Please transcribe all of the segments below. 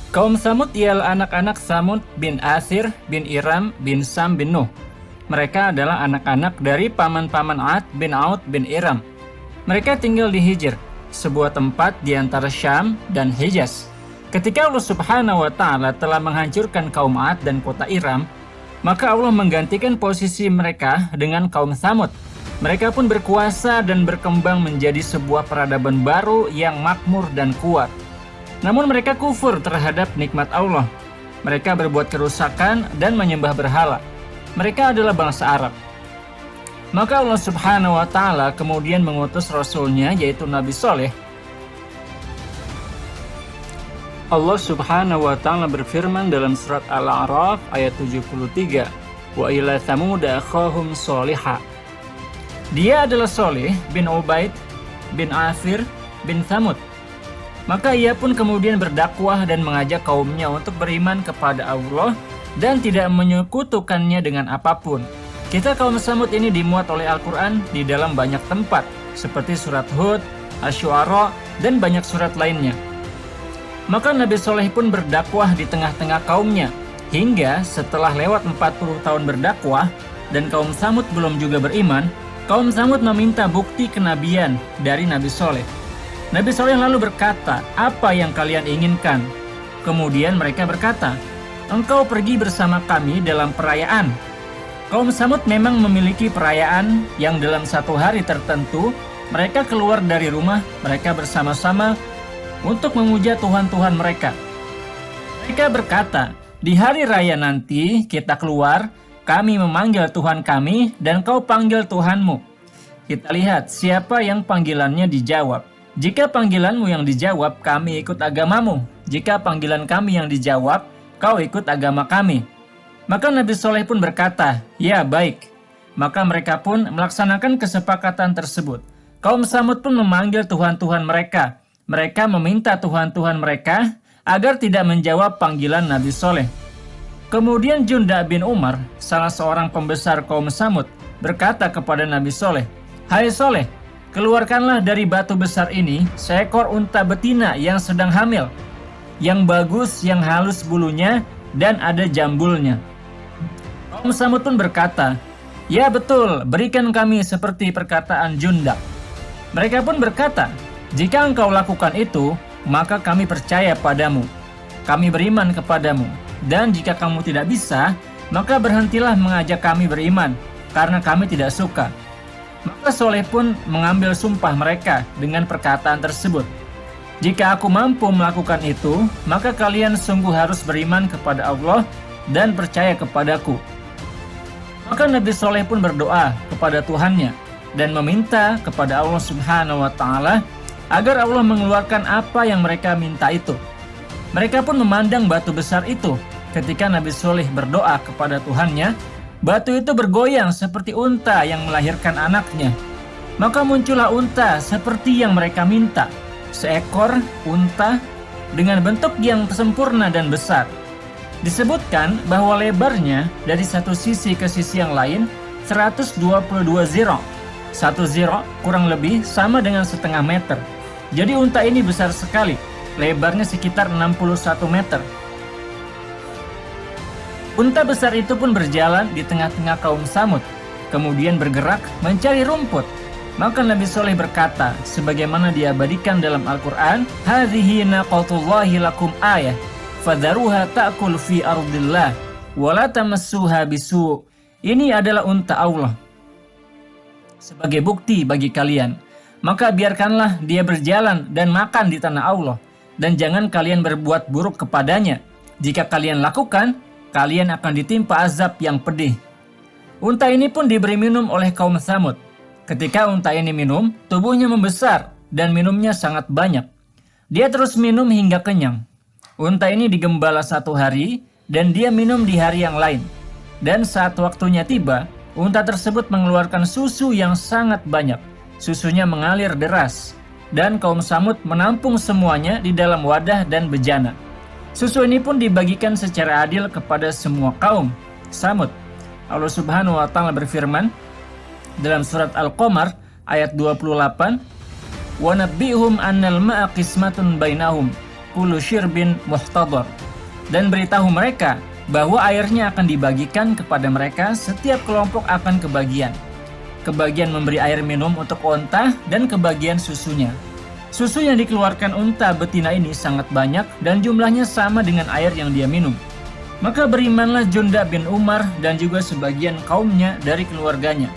Kaum Samud ialah anak-anak Samud bin Asir bin Iram bin Sam bin Nuh. Mereka adalah anak-anak dari paman-paman Ad bin Aud bin Iram. Mereka tinggal di Hijr, sebuah tempat di antara Syam dan Hijaz. Ketika Allah Subhanahu wa Ta'ala telah menghancurkan kaum Ad dan kota Iram, maka Allah menggantikan posisi mereka dengan kaum Samud. Mereka pun berkuasa dan berkembang menjadi sebuah peradaban baru yang makmur dan kuat. Namun mereka kufur terhadap nikmat Allah. Mereka berbuat kerusakan dan menyembah berhala. Mereka adalah bangsa Arab. Maka Allah Subhanahu wa Ta'ala kemudian mengutus Rasulnya, yaitu Nabi Soleh. Allah Subhanahu wa Ta'ala berfirman dalam surat Al-A'raf ayat 73, Wa ila thamuda akhahum soliha. Dia adalah Soleh bin Ubaid bin Afir bin Thamud. Maka ia pun kemudian berdakwah dan mengajak kaumnya untuk beriman kepada Allah dan tidak menyekutukannya dengan apapun. Kita kaum Samud ini dimuat oleh Al-Quran di dalam banyak tempat, seperti surat Hud, Asy-Syu'ara, dan banyak surat lainnya. Maka Nabi Soleh pun berdakwah di tengah-tengah kaumnya, hingga setelah lewat 40 tahun berdakwah dan kaum Samud belum juga beriman, kaum Samud meminta bukti kenabian dari Nabi Soleh. Nabi Soleh lalu berkata, "Apa yang kalian inginkan?" Kemudian mereka berkata, "Engkau pergi bersama kami dalam perayaan." Kaum Samud memang memiliki perayaan yang dalam satu hari tertentu mereka keluar dari rumah mereka bersama-sama untuk memuja Tuhan-Tuhan mereka. Mereka berkata, "Di hari raya nanti kita keluar, kami memanggil Tuhan kami dan kau panggil Tuhanmu. Kita lihat siapa yang panggilannya dijawab. Jika panggilanmu yang dijawab, kami ikut agamamu. Jika panggilan kami yang dijawab, kau ikut agama kami." Maka Nabi Soleh pun berkata, "Ya baik." Maka mereka pun melaksanakan kesepakatan tersebut. Kaum Samud pun memanggil Tuhan-Tuhan mereka. Mereka meminta Tuhan-Tuhan mereka agar tidak menjawab panggilan Nabi Soleh. Kemudian Junda bin Umar, salah seorang pembesar kaum Samud, berkata kepada Nabi Soleh, "Hai Soleh, keluarkanlah dari batu besar ini seekor unta betina yang sedang hamil, yang bagus, yang halus bulunya, dan ada jambulnya." Kaum Samud pun berkata, "Ya betul, berikan kami seperti perkataan Junda." Mereka pun berkata, "Jika engkau lakukan itu, maka kami percaya padamu. Kami beriman kepadamu. Dan jika kamu tidak bisa, maka berhentilah mengajak kami beriman, karena kami tidak suka." Maka Soleh pun mengambil sumpah mereka dengan perkataan tersebut, "Jika aku mampu melakukan itu, maka kalian sungguh harus beriman kepada Allah dan percaya kepadaku." Maka Nabi Soleh pun berdoa kepada Tuhannya dan meminta kepada Allah Subhanahu wa Ta'ala agar Allah mengeluarkan apa yang mereka minta itu. Mereka pun memandang batu besar itu. Ketika Nabi Soleh berdoa kepada Tuhannya, batu itu bergoyang seperti unta yang melahirkan anaknya. Maka muncullah unta seperti yang mereka minta, seekor unta dengan bentuk yang sempurna dan besar. Disebutkan bahwa lebarnya dari satu sisi ke sisi yang lain 122 ziro. Satu ziro kurang lebih sama dengan setengah meter. Jadi unta ini besar sekali, lebarnya sekitar 61 meter. Unta besar itu pun berjalan di tengah-tengah kaum Samud, kemudian bergerak mencari rumput. Maka Nabi Soleh berkata, sebagaimana diabadikan dalam Al-Quran, "Hadhihi naqatullahi lakum ayah, fadharuha ta'kul fi ardillah, wa la tamassuha bisu'." Ini adalah unta Allah sebagai bukti bagi kalian. Maka biarkanlah dia berjalan dan makan di tanah Allah, dan jangan kalian berbuat buruk kepadanya. Jika kalian lakukan, kalian akan ditimpa azab yang pedih. Unta ini pun diberi minum oleh kaum Samud. Ketika unta ini minum, tubuhnya membesar dan minumnya sangat banyak. Dia terus minum hingga kenyang. Unta ini digembala satu hari dan dia minum di hari yang lain. Dan saat waktunya tiba, unta tersebut mengeluarkan susu yang sangat banyak. Susunya mengalir deras, dan kaum Samud menampung semuanya di dalam wadah dan bejana. Susu ini pun dibagikan secara adil kepada semua kaum Samud. Allah Subhanahu wa Ta'ala berfirman dalam surat Al-Qamar ayat 28, "Wa nabbihum annal ma'a qismatun bainahum kullu syirbin muhtadar. Dan beritahu mereka bahwa airnya akan dibagikan kepada mereka, setiap kelompok akan kebagian. Kebagian memberi air minum untuk unta dan kebagian susunya. Susu yang dikeluarkan unta betina ini sangat banyak dan jumlahnya sama dengan air yang dia minum. Maka berimanlah Junda bin Umar dan juga sebagian kaumnya dari keluarganya.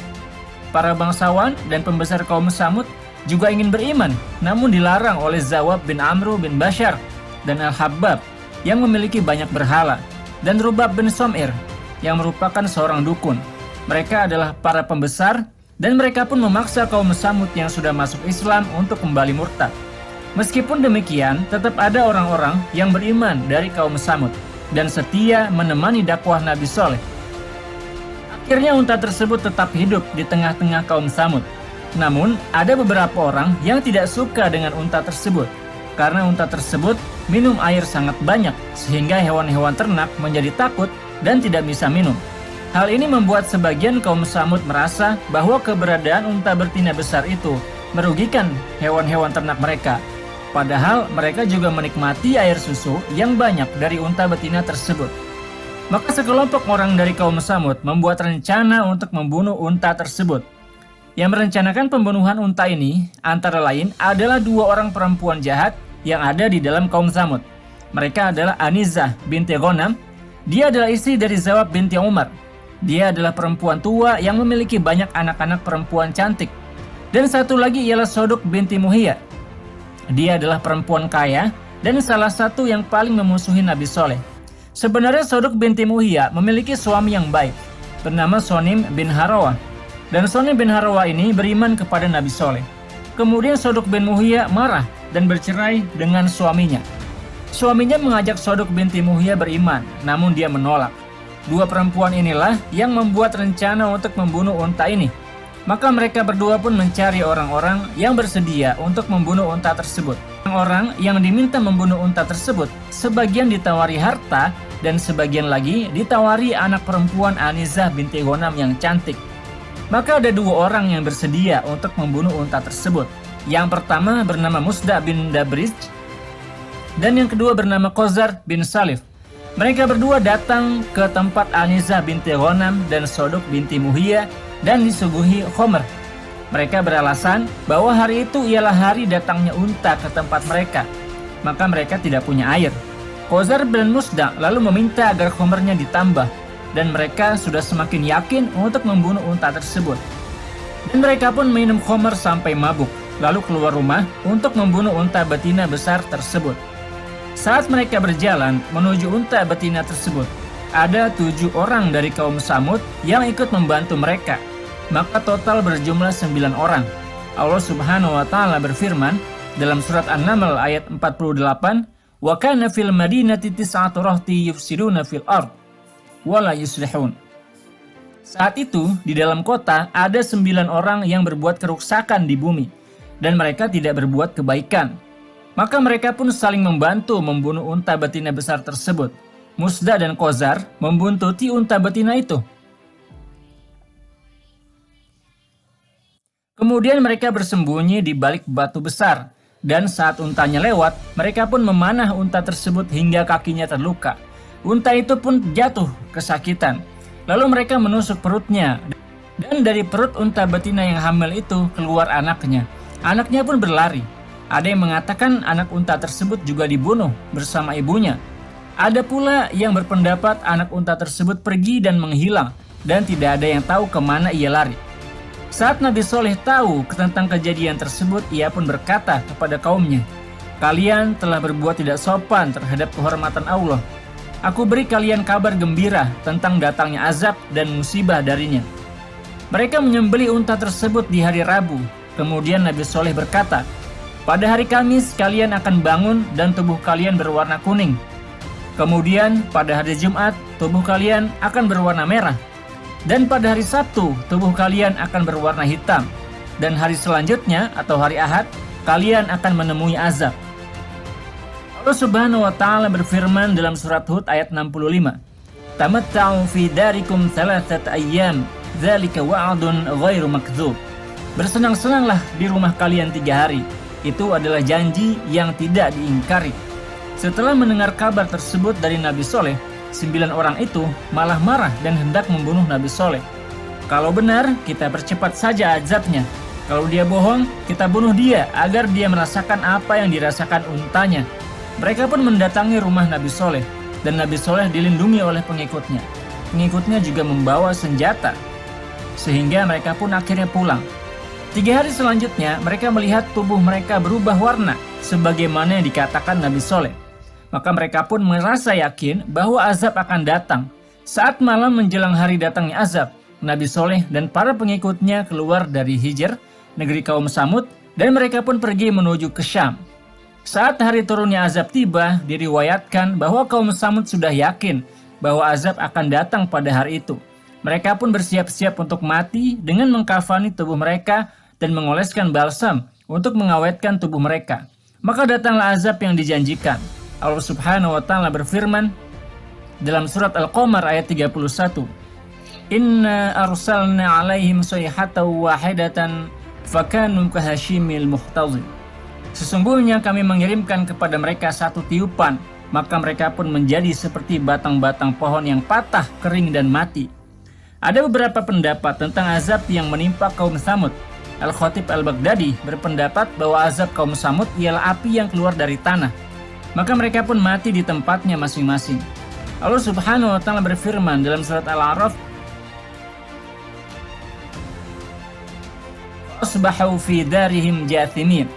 Para bangsawan dan pembesar kaum Samud juga ingin beriman, namun dilarang oleh Zawab bin Amru bin Bashar dan Al-Habbab yang memiliki banyak berhala, dan Rubab bin Som'ir yang merupakan seorang dukun. Mereka adalah para pembesar, dan mereka pun memaksa kaum Samud yang sudah masuk Islam untuk kembali murtad. Meskipun demikian, tetap ada orang-orang yang beriman dari kaum Samud dan setia menemani dakwah Nabi Soleh. Akhirnya unta tersebut tetap hidup di tengah-tengah kaum Samud. Namun, ada beberapa orang yang tidak suka dengan unta tersebut, karena unta tersebut minum air sangat banyak, sehingga hewan-hewan ternak menjadi takut dan tidak bisa minum. Hal ini membuat sebagian kaum Samud merasa bahwa keberadaan unta betina besar itu merugikan hewan-hewan ternak mereka. Padahal mereka juga menikmati air susu yang banyak dari unta betina tersebut. Maka sekelompok orang dari kaum Samud membuat rencana untuk membunuh unta tersebut. Yang merencanakan pembunuhan unta ini antara lain adalah dua orang perempuan jahat yang ada di dalam kaum Samud. Mereka adalah Anizah binti Ghanam. Dia adalah istri dari Zawab binti Umar. Dia adalah perempuan tua yang memiliki banyak anak-anak perempuan cantik. Dan satu lagi ialah Soduk binti Muhiyya. Dia adalah perempuan kaya dan salah satu yang paling memusuhi Nabi Soleh. Sebenarnya Soduk binti Muhiyya memiliki suami yang baik, bernama Sonim bin Harawah. Dan Sonim bin Harawah ini beriman kepada Nabi Soleh. Kemudian Soduk bin Muhiyya marah dan bercerai dengan suaminya. Suaminya mengajak Soduk binti Muhiyya beriman, namun dia menolak. Dua perempuan inilah yang membuat rencana untuk membunuh unta ini. Maka mereka berdua pun mencari orang-orang yang bersedia untuk membunuh unta tersebut. Orang-orang yang diminta membunuh unta tersebut, sebagian ditawari harta dan sebagian lagi ditawari anak perempuan Anizah binti Ghanam yang cantik. Maka ada dua orang yang bersedia untuk membunuh unta tersebut. Yang pertama bernama Musda bin Dabrij dan yang kedua bernama Qozar bin Salif. Mereka berdua datang ke tempat Anizah binti Ghanam dan Soduk binti Muhiyya dan disuguhi khomer. Mereka beralasan bahwa hari itu ialah hari datangnya unta ke tempat mereka, maka mereka tidak punya air. Qozar bin Musda lalu meminta agar khomernya ditambah, dan mereka sudah semakin yakin untuk membunuh unta tersebut. Dan mereka pun minum khomer sampai mabuk, lalu keluar rumah untuk membunuh unta betina besar tersebut. Saat mereka berjalan menuju unta betina tersebut, ada 7 orang dari kaum Samud yang ikut membantu mereka. Maka total berjumlah 9 orang. Allah Subhanahu wa taala berfirman dalam surat An-Naml ayat 48, "Wa kana fil madinati tis'atu rahti yufsiduna fil ard wa la yuslihun." Saat itu di dalam kota ada 9 orang yang berbuat kerusakan di bumi dan mereka tidak berbuat kebaikan. Maka mereka pun saling membantu membunuh unta betina besar tersebut. Musda dan Qozar membuntuti unta betina itu. Kemudian mereka bersembunyi di balik batu besar, dan saat untanya lewat, mereka pun memanah unta tersebut hingga kakinya terluka. Unta itu pun jatuh kesakitan. Lalu mereka menusuk perutnya, dan dari perut unta betina yang hamil itu keluar anaknya. Anaknya pun berlari. Ada yang mengatakan anak unta tersebut juga dibunuh bersama ibunya. Ada pula yang berpendapat anak unta tersebut pergi dan menghilang, dan tidak ada yang tahu kemana ia lari. Saat Nabi Soleh tahu tentang kejadian tersebut, ia pun berkata kepada kaumnya, "Kalian telah berbuat tidak sopan terhadap kehormatan Allah. Aku beri kalian kabar gembira tentang datangnya azab dan musibah darinya." Mereka menyembelih unta tersebut di hari Rabu. Kemudian Nabi Soleh berkata, "Pada hari Kamis kalian akan bangun dan tubuh kalian berwarna kuning. Kemudian pada hari Jumat tubuh kalian akan berwarna merah. Dan pada hari Sabtu, tubuh kalian akan berwarna hitam. Dan hari selanjutnya atau hari Ahad, kalian akan menemui azab." Allah Subhanahu wa taala berfirman dalam surat Hud ayat 65, "Tamatta'u fi darikum thalathat ayyam, dzalika wa'dun ghairu makdzub." Bersenang-senanglah di rumah kalian 3 hari. Itu adalah janji yang tidak diingkari. Setelah mendengar kabar tersebut dari Nabi Soleh, 9 orang itu malah marah dan hendak membunuh Nabi Soleh. Kalau benar, kita percepat saja azabnya. Kalau dia bohong, kita bunuh dia agar dia merasakan apa yang dirasakan untanya. Mereka pun mendatangi rumah Nabi Soleh, dan Nabi Soleh dilindungi oleh pengikutnya. Pengikutnya juga membawa senjata, sehingga mereka pun akhirnya pulang. 3 hari selanjutnya, mereka melihat tubuh mereka berubah warna, sebagaimana yang dikatakan Nabi Soleh. Maka mereka pun merasa yakin bahwa azab akan datang. Saat malam menjelang hari datangnya azab, Nabi Soleh dan para pengikutnya keluar dari Hijr, negeri kaum Samud, dan mereka pun pergi menuju ke Syam. Saat hari turunnya azab tiba, diriwayatkan bahwa kaum Samud sudah yakin bahwa azab akan datang pada hari itu. Mereka pun bersiap-siap untuk mati dengan mengkafani tubuh mereka dan mengoleskan balsam untuk mengawetkan tubuh mereka. Maka datanglah azab yang dijanjikan. Allah Subhanahu wa Ta'ala berfirman dalam surat Al-Qamar ayat 31, Inna arsalna alaihim sayhatan wahidatan fakanu kahashimil muhtadhir. Sesungguhnya kami mengirimkan kepada mereka satu tiupan, maka mereka pun menjadi seperti batang-batang pohon yang patah, kering dan mati. Ada beberapa pendapat tentang azab yang menimpa kaum Samud. Al-Khatib Al-Baghdadi berpendapat bahwa azab kaum Samud ialah api yang keluar dari tanah. Maka mereka pun mati di tempatnya masing-masing. Allah Subhanahu wa Ta'ala berfirman dalam surat Al-A'raf, Asbahu fi darihim jathimin.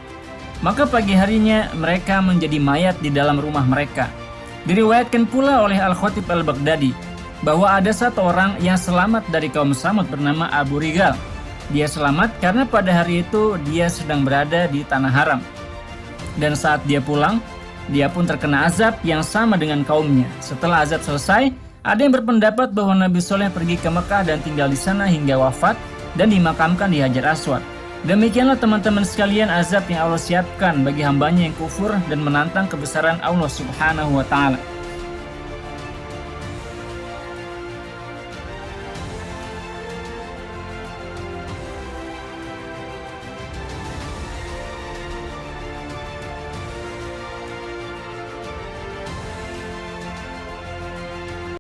Maka pagi harinya mereka menjadi mayat di dalam rumah mereka. Diriwayatkan pula oleh Al-Khatib Al-Baghdadi bahwa ada satu orang yang selamat dari kaum Samud bernama Abu Rigal. Dia selamat karena pada hari itu dia sedang berada di tanah haram. Dan saat dia pulang, dia pun terkena azab yang sama dengan kaumnya. Setelah azab selesai, ada yang berpendapat bahwa Nabi Soleh pergi ke Mekah dan tinggal di sana hingga wafat dan dimakamkan di Hajar Aswad. Demikianlah teman-teman sekalian azab yang Allah siapkan bagi hambanya yang kufur dan menantang kebesaran Allah Subhanahu wa Ta'ala.